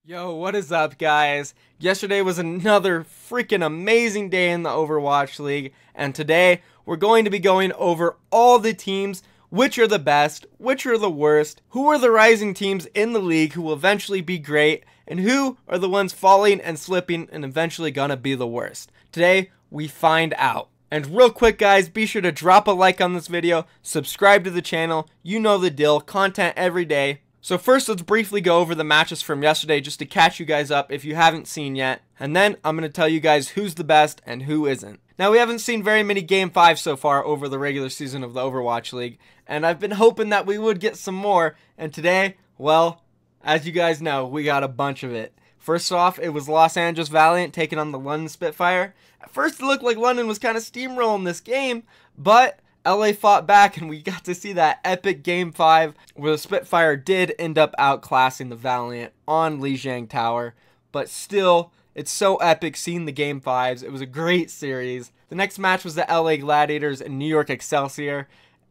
Yo, what is up, guys? Yesterday was another freaking amazing day in the Overwatch League, and today we're going to be going over all the teams, which are the best, which are the worst, who are the rising teams in the league who will eventually be great, and who are the ones falling and slipping and eventually gonna be the worst. Today, we find out. And real quick, guys, be sure to drop a like on this video, subscribe to the channel, you know the deal, content every day. So first, let's briefly go over the matches from yesterday just to catch you guys up if you haven't seen yet. And then I'm going to tell you guys who's the best and who isn't. Now, we haven't seen very many Game 5 so far over the regular season of the Overwatch League, and I've been hoping that we would get some more. And today, well, as you guys know, we got a bunch of it. First off, it was Los Angeles Valiant taking on the London Spitfire. At first, it looked like London was kind of steamrolling this game, but LA fought back, and we got to see that epic Game 5 where the Spitfire did end up outclassing the Valiant on Lijiang Tower. But still, it's so epic seeing the Game 5s. It was a great series. The next match was the LA Gladiators and New York Excelsior.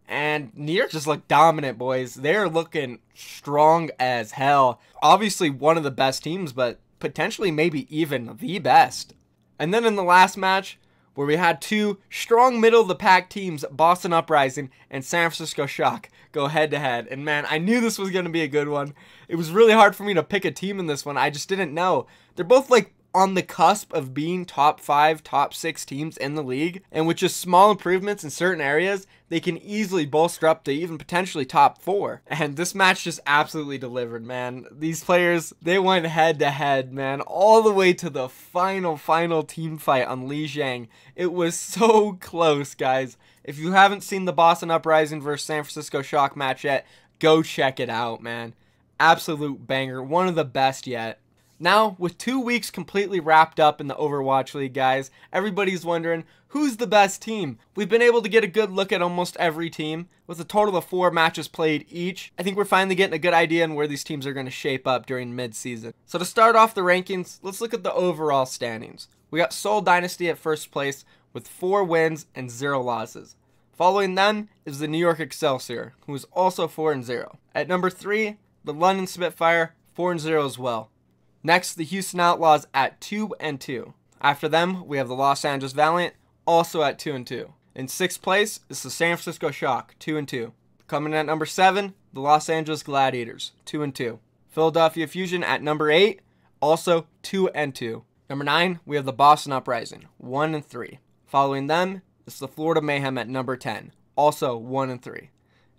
And New York just looked dominant, boys. They're looking strong as hell. Obviously one of the best teams, but potentially maybe even the best. And then in the last match, where we had two strong middle-of-the-pack teams, Boston Uprising and San Francisco Shock, go head-to-head. And man, I knew this was going to be a good one. It was really hard for me to pick a team in this one. I just didn't know. They're both like on the cusp of being top 5, top 6 teams in the league. And with just small improvements in certain areas, they can easily bolster up to even potentially top 4. And this match just absolutely delivered, man. These players, they went head-to-head, man, all the way to the final team fight on Lijiang. It was so close, guys. If you haven't seen the Boston Uprising versus San Francisco Shock match yet, go check it out, man. Absolute banger. One of the best yet. Now, with 2 weeks completely wrapped up in the Overwatch League, guys, everybody's wondering, who's the best team? We've been able to get a good look at almost every team, with a total of 4 matches played each. I think we're finally getting a good idea on where these teams are going to shape up during mid-season. So to start off the rankings, let's look at the overall standings. We got Seoul Dynasty at first place with 4 wins and 0 losses. Following them is the New York Excelsior, who is also 4-0. At number 3, the London Spitfire, 4-0 as well. Next, the Houston Outlaws at 2-2. After them, we have the Los Angeles Valiant, also at 2-2. In 6th place is the San Francisco Shock, 2-2. Coming in at number 7, the Los Angeles Gladiators, 2-2. Philadelphia Fusion at number 8, also 2-2. Number 9, we have the Boston Uprising, 1-3. Following them is the Florida Mayhem at number 10, also 1-3.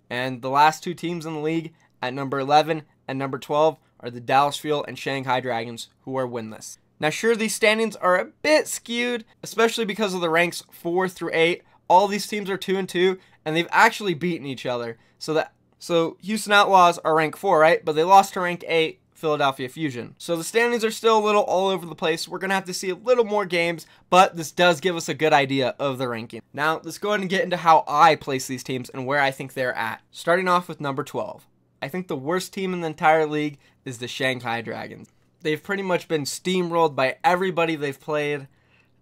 And the last 2 teams in the league at number 11 and number 12 are the Dallas Fuel and Shanghai Dragons, who are winless. Now sure, these standings are a bit skewed, especially because of the ranks 4 through 8. All these teams are 2-2, and they've actually beaten each other. So Houston Outlaws are rank 4, right? But they lost to rank 8, Philadelphia Fusion. So the standings are still a little all over the place. We're going to have to see a little more games, but this does give us a good idea of the ranking. Now, let's go ahead and get into how I place these teams and where I think they're at. Starting off with number 12. I think the worst team in the entire league is the Shanghai Dragons. They've pretty much been steamrolled by everybody they've played.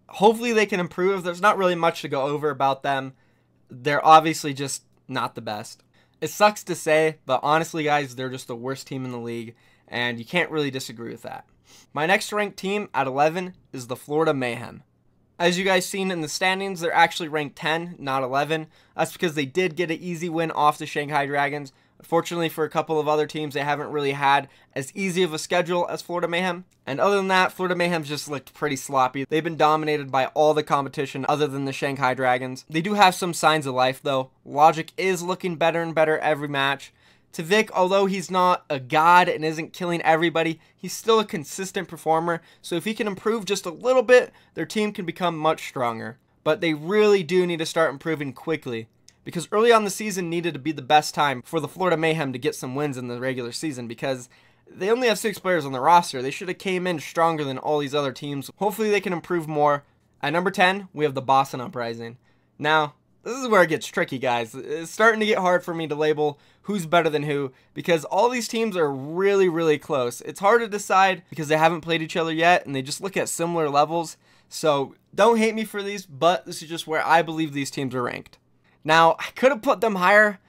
Hopefully they can improve. There's not really much to go over about them. They're obviously just not the best. It sucks to say, but honestly, guys, they're just the worst team in the league, and you can't really disagree with that. My next ranked team at 11 is the Florida Mayhem. As you guys seen in the standings, they're actually ranked 10, not 11. That's because they did get an easy win off the Shanghai Dragons. Unfortunately, for a couple of other teams, they haven't really had as easy of a schedule as Florida Mayhem. And other than that, Florida Mayhem's just looked pretty sloppy. They've been dominated by all the competition other than the Shanghai Dragons. They do have some signs of life, though. Logic is looking better and better every match. Vic, although he's not a god and isn't killing everybody, he's still a consistent performer. So if he can improve just a little bit, their team can become much stronger. But they really do need to start improving quickly, because early on the season needed to be the best time for the Florida Mayhem to get some wins in the regular season, because they only have 6 players on the roster. They should have came in stronger than all these other teams. Hopefully they can improve more. At number 10, we have the Boston Uprising. Now, this is where it gets tricky, guys. It's starting to get hard for me to label who's better than who, because all these teams are really close. It's hard to decide because they haven't played each other yet, and they just look at similar levels. So don't hate me for these, but this is just where I believe these teams are ranked. Now, I could have put them higher,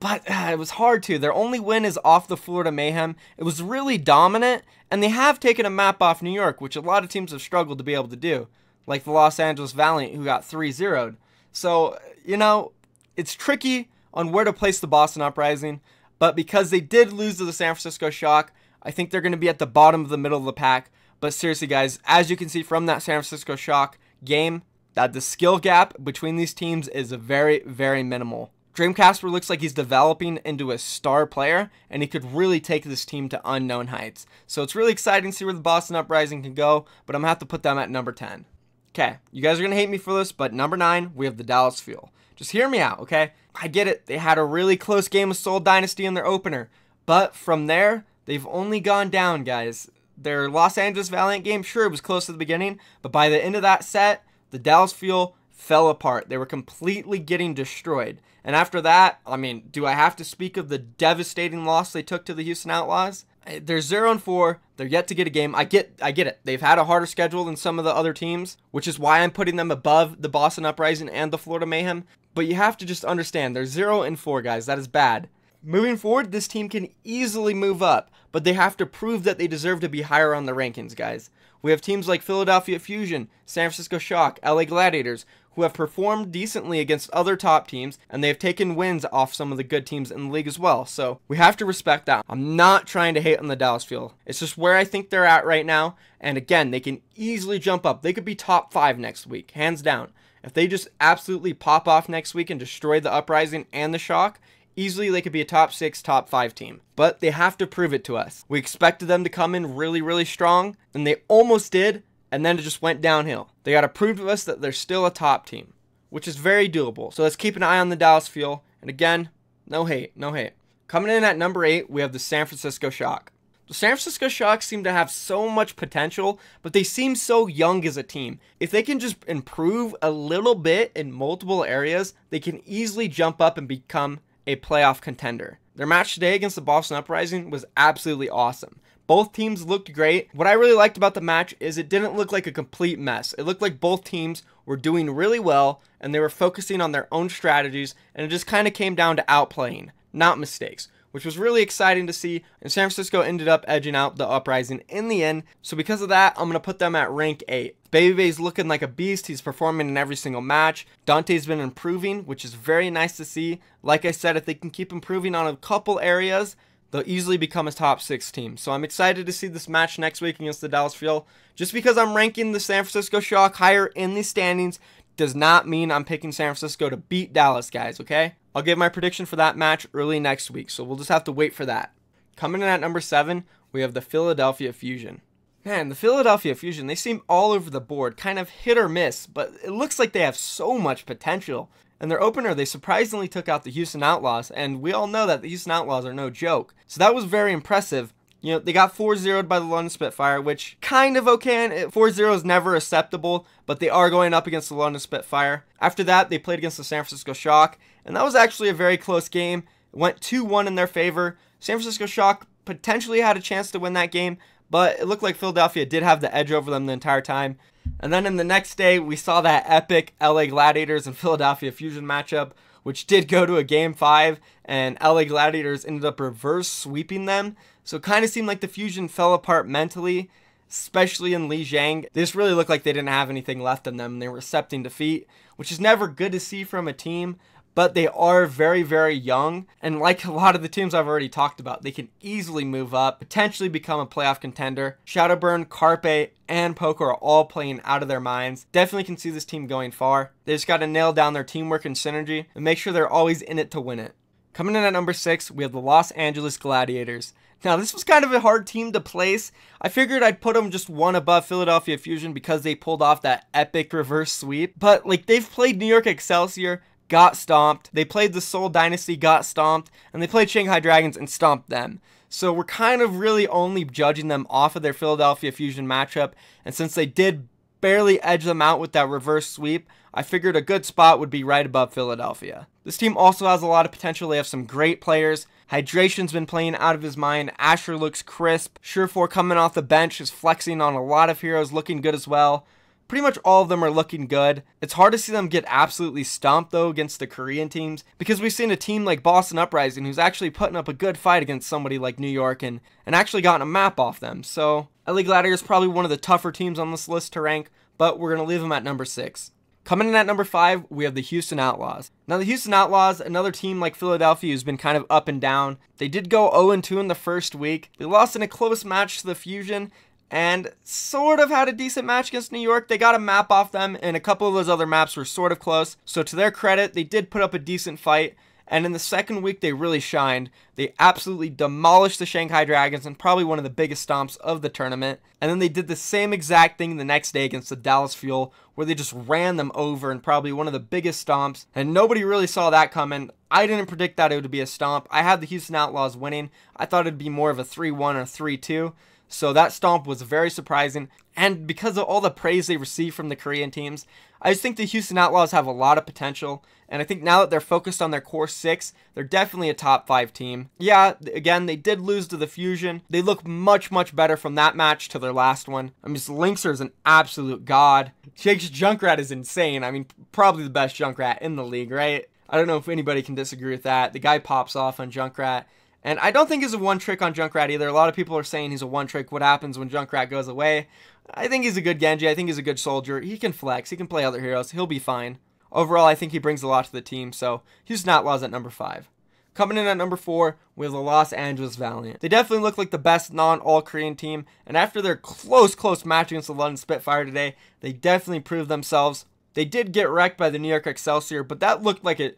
but it was hard to. Their only win is off the Florida Mayhem. It was really dominant, and they have taken a map off New York, which a lot of teams have struggled to be able to do, like the Los Angeles Valiant, who got 3-0'd. So, you know, it's tricky on where to place the Boston Uprising, but because they did lose to the San Francisco Shock, I think they're going to be at the bottom of the middle of the pack. But seriously, guys, as you can see from that San Francisco Shock game, that the skill gap between these teams is very, very minimal. Dreamcasper looks like he's developing into a star player, and he could really take this team to unknown heights. So it's really exciting to see where the Boston Uprising can go, but I'm going to have to put them at number 10. Okay, you guys are going to hate me for this, but number 9, we have the Dallas Fuel. Just hear me out, okay? I get it. They had a really close game with Seoul Dynasty in their opener, but from there, they've only gone down, guys. Their Los Angeles Valiant game, sure, it was close at the beginning, but by the end of that set, the Dallas Fuel fell apart. They were completely getting destroyed. And after that, I mean, do I have to speak of the devastating loss they took to the Houston Outlaws? They're 0-4. They're yet to get a game. I get it. They've had a harder schedule than some of the other teams, which is why I'm putting them above the Boston Uprising and the Florida Mayhem. But you have to just understand, they're 0-4, guys. That is bad. Moving forward, this team can easily move up, but they have to prove that they deserve to be higher on the rankings, guys. We have teams like Philadelphia Fusion, San Francisco Shock, LA Gladiators, who have performed decently against other top teams, and they have taken wins off some of the good teams in the league as well. So we have to respect that. I'm not trying to hate on the Dallas Fuel. It's just where I think they're at right now. And again, they can easily jump up. They could be top 5 next week, hands down. If they just absolutely pop off next week and destroy the Uprising and the Shock, easily they could be a top 6, top 5 team. But they have to prove it to us. We expected them to come in really, really strong, and they almost did, and then it just went downhill. They got to prove to us that they're still a top team, which is very doable. So let's keep an eye on the Dallas Fuel. And again, no hate, no hate. Coming in at number 8, we have the San Francisco Shock. The San Francisco Shock seem to have so much potential, but they seem so young as a team. If they can just improve a little bit in multiple areas, they can easily jump up and become a playoff contender. Their match today against the Boston Uprising was absolutely awesome. Both teams looked great. What I really liked about the match is it didn't look like a complete mess. It looked like both teams were doing really well, and they were focusing on their own strategies, and it just kind of came down to outplaying, not mistakes, which was really exciting to see. And San Francisco ended up edging out the Uprising in the end. So because of that, I'm going to put them at rank 8. Baby's looking like a beast. He's performing in every single match. Dante's been improving, which is very nice to see. Like I said, if they can keep improving on a couple areas, they'll easily become a top 6 team. So I'm excited to see this match next week against the Dallas Fuel. Just because I'm ranking the San Francisco Shock higher in the standings does not mean I'm picking San Francisco to beat Dallas, guys, okay? I'll give my prediction for that match early next week, so we'll just have to wait for that. Coming in at number 7, we have the Philadelphia Fusion. Man, the Philadelphia Fusion, they seem all over the board, kind of hit or miss, but it looks like they have so much potential. In their opener, they surprisingly took out the Houston Outlaws, and we all know that the Houston Outlaws are no joke. So that was very impressive. You know, they got 4-0'd by the London Spitfire, which kind of okay. 4-0 is never acceptable, but they are going up against the London Spitfire. After that, they played against the San Francisco Shock, and that was actually a very close game. It went 2-1 in their favor. San Francisco Shock potentially had a chance to win that game, but it looked like Philadelphia did have the edge over them the entire time. And then in the next day, we saw that epic LA Gladiators and Philadelphia Fusion matchup, which did go to a Game 5, and LA Gladiators ended up reverse sweeping them. So it kind of seemed like the Fusion fell apart mentally, especially in Li Jiang. They just really looked like they didn't have anything left in them, and they were accepting defeat, which is never good to see from a team. But they are very, very young, and like a lot of the teams I've already talked about, they can easily move up, potentially become a playoff contender. Shadowburn, Carpe, and Poco are all playing out of their minds. Definitely can see this team going far. They just got to nail down their teamwork and synergy, and make sure they're always in it to win it. Coming in at number 6, we have the Los Angeles Gladiators. Now, this was kind of a hard team to place. I figured I'd put them just one above Philadelphia Fusion because they pulled off that epic reverse sweep. But, like, they've played New York Excelsior, got stomped. They played the Seoul Dynasty, got stomped. And they played Shanghai Dragons and stomped them. So we're kind of really only judging them off of their Philadelphia Fusion matchup. And since they did barely edge them out with that reverse sweep, I figured a good spot would be right above Philadelphia. This team also has a lot of potential. They have some great players. Hydration's been playing out of his mind. Asher looks crisp. Surefour coming off the bench is flexing on a lot of heroes, looking good as well. Pretty much all of them are looking good. It's hard to see them get absolutely stomped, though, against the Korean teams, because we've seen a team like Boston Uprising who's actually putting up a good fight against somebody like New York and actually gotten a map off them. So LA Gladiators is probably one of the tougher teams on this list to rank, but we're going to leave them at number 6. Coming in at number 5, we have the Houston Outlaws. Now, the Houston Outlaws, another team like Philadelphia who's been kind of up and down. They did go 0-2 in the first week. They lost in a close match to the Fusion, and sort of had a decent match against New York. They got a map off them, and a couple of those other maps were sort of close. So to their credit, they did put up a decent fight, and in the second week, they really shined. They absolutely demolished the Shanghai Dragons, and probably one of the biggest stomps of the tournament. And then they did the same exact thing the next day against the Dallas Fuel, where they just ran them over in probably one of the biggest stomps, and nobody really saw that coming. I didn't predict that it would be a stomp. I had the Houston Outlaws winning. I thought it'd be more of a 3-1 or 3-2. So that stomp was very surprising, and because of all the praise they received from the Korean teams, I just think the Houston Outlaws have a lot of potential, and I think now that they're focused on their core 6, they're definitely a top 5 team. Yeah, again, they did lose to the Fusion. They look much, much better from that match to their last one. I mean, Lynxer is an absolute god. Jake's Junkrat is insane. I mean, probably the best Junkrat in the league, right? I don't know if anybody can disagree with that. The guy pops off on Junkrat. And I don't think he's a one-trick on Junkrat either. A lot of people are saying he's a one-trick. What happens when Junkrat goes away? I think he's a good Genji. I think he's a good soldier. He can flex. He can play other heroes. He'll be fine. Overall, I think he brings a lot to the team. So Houston Outlaws at number 5. Coming in at number 4, we have the Los Angeles Valiant. They definitely look like the best non-all-Korean team. And after their close match against the London Spitfire today, they definitely proved themselves. They did get wrecked by the New York Excelsior, but that looked like it.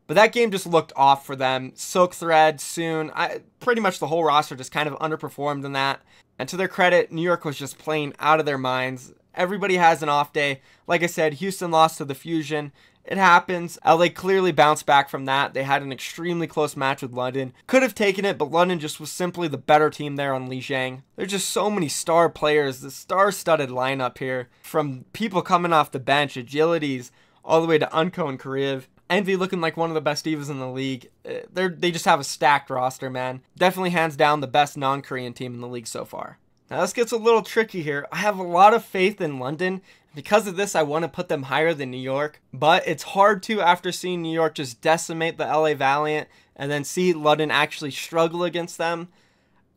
But that game just looked off for them. Silk Thread, Soon, pretty much the whole roster just kind of underperformed in that. And to their credit, New York was just playing out of their minds. Everybody has an off day. Like I said, Houston lost to the Fusion. It happens. LA clearly bounced back from that. They had an extremely close match with London. Could have taken it, but London just was simply the better team there on Lijiang. There's just so many star players. The star-studded lineup here. From people coming off the bench, Agilities, all the way to Unco and Kariv. Envy looking like one of the best divas in the league. They just have a stacked roster, man. Definitely hands down the best non-Korean team in the league so far. Now this gets a little tricky here. I have a lot of faith in London. Because of this, I want to put them higher than New York. But it's hard to after seeing New York just decimate the LA Valiant and then see London actually struggle against them.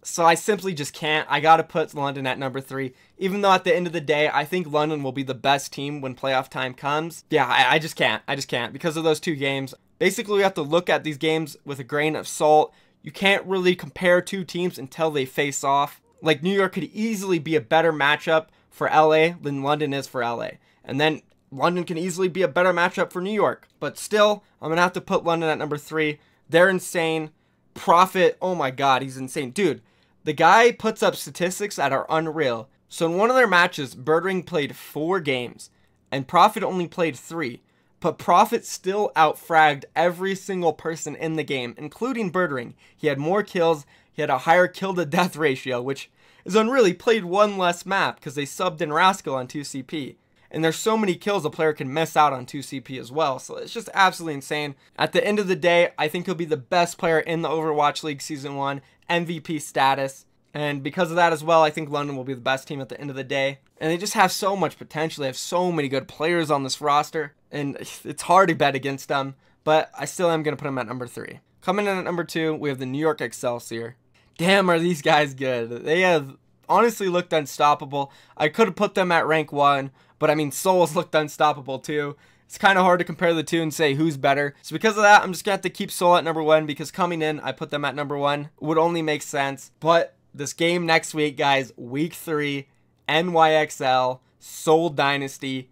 So I simply just can't. I got to put London at number 3. Even though at the end of the day, I think London will be the best team when playoff time comes. Yeah, I just can't. I just can't because of those 2 games. Basically, we have to look at these games with a grain of salt. You can't really compare 2 teams until they face off. Like, New York could easily be a better matchup for LA than London is for LA. And then London can easily be a better matchup for New York. But still, I'm going to have to put London at number 3. They're insane. Profit, oh my god, he's insane. Dude. The guy puts up statistics that are unreal. So in one of their matches, Birdring played 4 games, and Profit only played 3. But Profit still outfragged every single person in the game, including Birdring. He had more kills, he had a higher kill-to-death ratio, which is unreal. He played 1 less map, because they subbed in Rascal on 2CP. And there's so many kills a player can miss out on 2CP as well, so it's just absolutely insane. At the end of the day, I think he'll be the best player in the Overwatch League Season 1, MVP status, and because of that as well, I think London will be the best team at the end of the day. And they just have so much potential. They have so many good players on this roster, and it's hard to bet against them, but I still am going to put them at number 3. Coming in at number 2, we have the New York Excelsior. Damn, are these guys good. They have honestly looked unstoppable. I could have put them at rank 1, but I mean, Souls looked unstoppable too. It's kind of hard to compare the 2 and say who's better. So because of that, I'm just going to have to keep Soul at number 1 because coming in, I put them at number 1. Would only make sense. But this game next week, guys, week 3, NYXL, Soul Dynasty.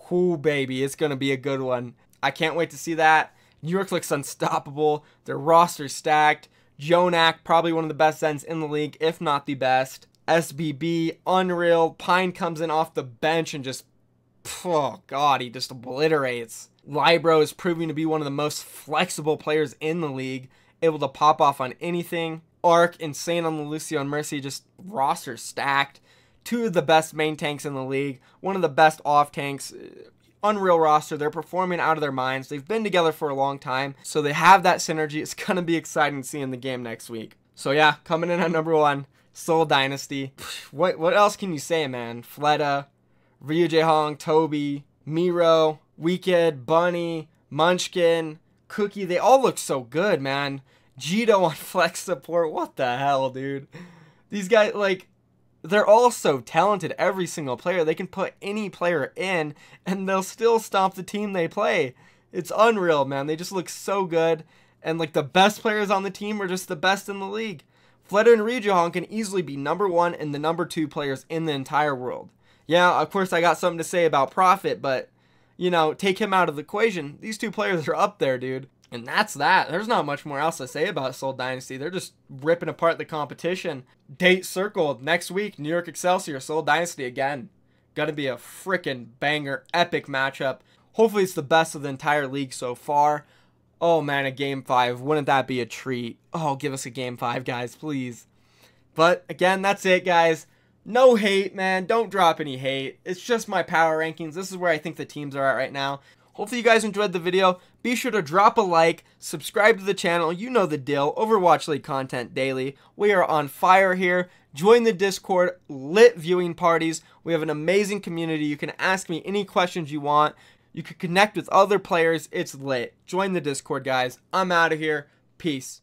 Whoo, baby, it's going to be a good one. I can't wait to see that. New York looks unstoppable. Their roster's stacked. Jonak, probably one of the best Zens in the league, if not the best. SBB, unreal. Pine comes in off the bench and just, oh god, he just obliterates. Libro is proving to be one of the most flexible players in the league, able to pop off on anything. Arc, insane on the Lucio and Mercy, just roster stacked. 2 of the best main tanks in the league, one of the best off tanks. Unreal roster. They're performing out of their minds. They've been together for a long time, so they have that synergy. It's going to be exciting seeing the game next week. So yeah, coming in at number 1, Soul Dynasty. What else can you say, man? Fleta, Ryujie Hong, Toby, Miro, Wicked, Bunny, Munchkin, Cookie. They all look so good, man. Jito on flex support. What the hell, dude? These guys, like, they're all so talented. Every single player. They can put any player in, and they'll still stomp the team they play. It's unreal, man. They just look so good. And, like, the best players on the team are just the best in the league. Fleta and Ryujie Hong can easily be #1 and the #2 players in the entire world. Yeah, of course, I got something to say about Profit, but, you know, take him out of the equation. These two players are up there, dude. And that's that. There's not much more else to say about Seoul Dynasty. They're just ripping apart the competition. Date circled. Next week, New York Excelsior, Seoul Dynasty again. Gonna be a freaking banger, epic matchup. Hopefully it's the best of the entire league so far. Oh man, a Game 5. Wouldn't that be a treat? Oh, give us a Game 5, guys, please. But again, that's it, guys. No hate, man. Don't drop any hate. It's just my power rankings. This is where I think the teams are at right now. Hopefully you guys enjoyed the video. Be sure to drop a like, subscribe to the channel. You know the deal. Overwatch League content daily. We are on fire here. Join the Discord. Lit viewing parties. We have an amazing community. You can ask me any questions you want. You can connect with other players. It's lit. Join the Discord, guys. I'm out of here. Peace.